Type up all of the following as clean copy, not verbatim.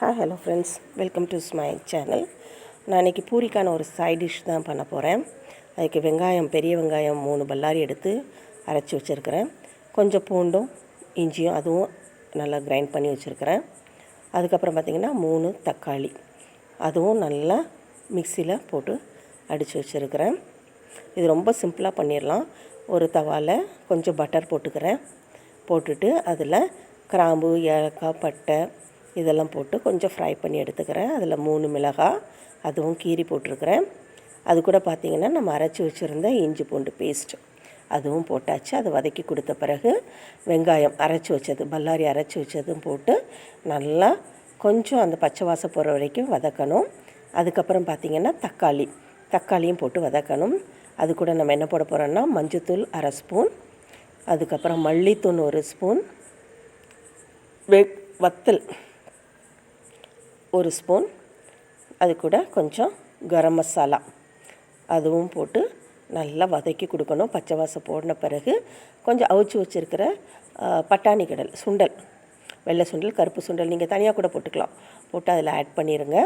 Hello friends, welcome to my channel. நான் இன்றைக்கி பூரிக்கான ஒரு சைட் டிஷ் தான் பண்ண போகிறேன். அதுக்கு பெரிய வெங்காயம் 3 பல்லாரி எடுத்து அரைச்சி வச்சுருக்கிறேன். கொஞ்சம் பூண்டும் இஞ்சியும் அதுவும் நல்லா கிரைண்ட் பண்ணி வச்சுருக்கிறேன். அதுக்கப்புறம் பார்த்திங்கன்னா 3 தக்காளி அதுவும் நல்லா மிக்சியில் போட்டு அடித்து வச்சுருக்கிறேன். இது ரொம்ப சிம்பிளாக பண்ணிடலாம். ஒரு தவாவில் கொஞ்சம் பட்டர் போட்டுட்டு அதில் கிராம்பு, ஏலக்காய், பட்டை இதெல்லாம் போட்டு கொஞ்சம் ஃப்ரை பண்ணி எடுத்துக்கிறேன். அதில் 3 மிளகாய் அதுவும் கீறி போட்டிருக்கிறேன். அது கூட பார்த்திங்கன்னா நம்ம அரைச்சி வச்சுருந்த இஞ்சி பூண்டு பேஸ்ட் அதுவும் போட்டாச்சு. அது வதக்கி கொடுத்த பிறகு வெங்காயம் பல்லாரி அரைச்சி வச்சதும் போட்டு நல்லா கொஞ்சம் அந்த பச்சை வாசம் போகிற வரைக்கும் வதக்கணும். அதுக்கப்புறம் பார்த்திங்கன்னா தக்காளியும் போட்டு வதக்கணும். அது கூட நம்ம என்ன போட போகிறோன்னா மஞ்சத்தூள் 1/2 ஸ்பூன், அதுக்கப்புறம் மல்லித்தூள் 1 ஸ்பூன், வத்தல் 1 ஸ்பூன், அது கூட கொஞ்சம் கரம் மசாலா அதுவும் போட்டு நல்லா வதக்கி கொடுக்கணும். பச்சை வாசம் போடின பிறகு கொஞ்சம் அவிச்சு வச்சுருக்கிற பட்டாணி கடல் சுண்டல், வெள்ளை சுண்டல், கருப்பு சுண்டல் நீங்கள் தனியாக கூட போட்டு அதில் ஆட் பண்ணிடுங்க.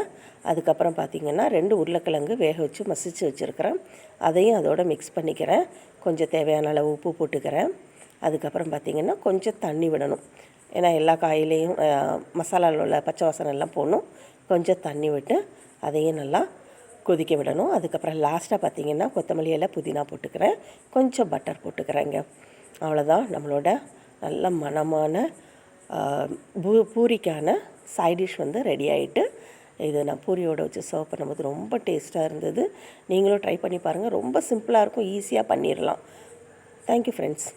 அதுக்கப்புறம் பார்த்திங்கன்னா 2 உருளைக்கிழங்கு வேக வச்சு மசிச்சு வச்சுருக்கிறேன். அதையும் அதோடு மிக்ஸ் பண்ணிக்கிறேன். கொஞ்சம் தேவையான அளவு உப்பு போட்டுக்கிறேன். அதுக்கப்புறம் பார்த்திங்கன்னா கொஞ்சம் தண்ணி விடணும். ஏன்னா எல்லா காயிலையும் மசாலாவில் உள்ள பச்சை வாசனை எல்லாம் போடணும். கொஞ்சம் தண்ணி விட்டு அதையும் நல்லா கொதிக்க விடணும். அதுக்கப்புறம் லாஸ்ட்டாக பார்த்திங்கன்னா கொத்தமல்லி இலை, புதினா போட்டுக்கிறேன். கொஞ்சம் பட்டர் போட்டுக்கிறேங்க. அவ்வளோதான், நம்மளோட நல்ல மணமான பூரிக்கான சைட் டிஷ் ரெடி ஆகிட்டு. இது நான் பூரியோடு வச்சு சர்வ் பண்ணும்போது ரொம்ப டேஸ்ட்டாக இருந்தது. நீங்களும் ட்ரை பண்ணி பாருங்கள். ரொம்ப சிம்பிளாக இருக்கும், ஈஸியாக பண்ணிடலாம். Thank you friends.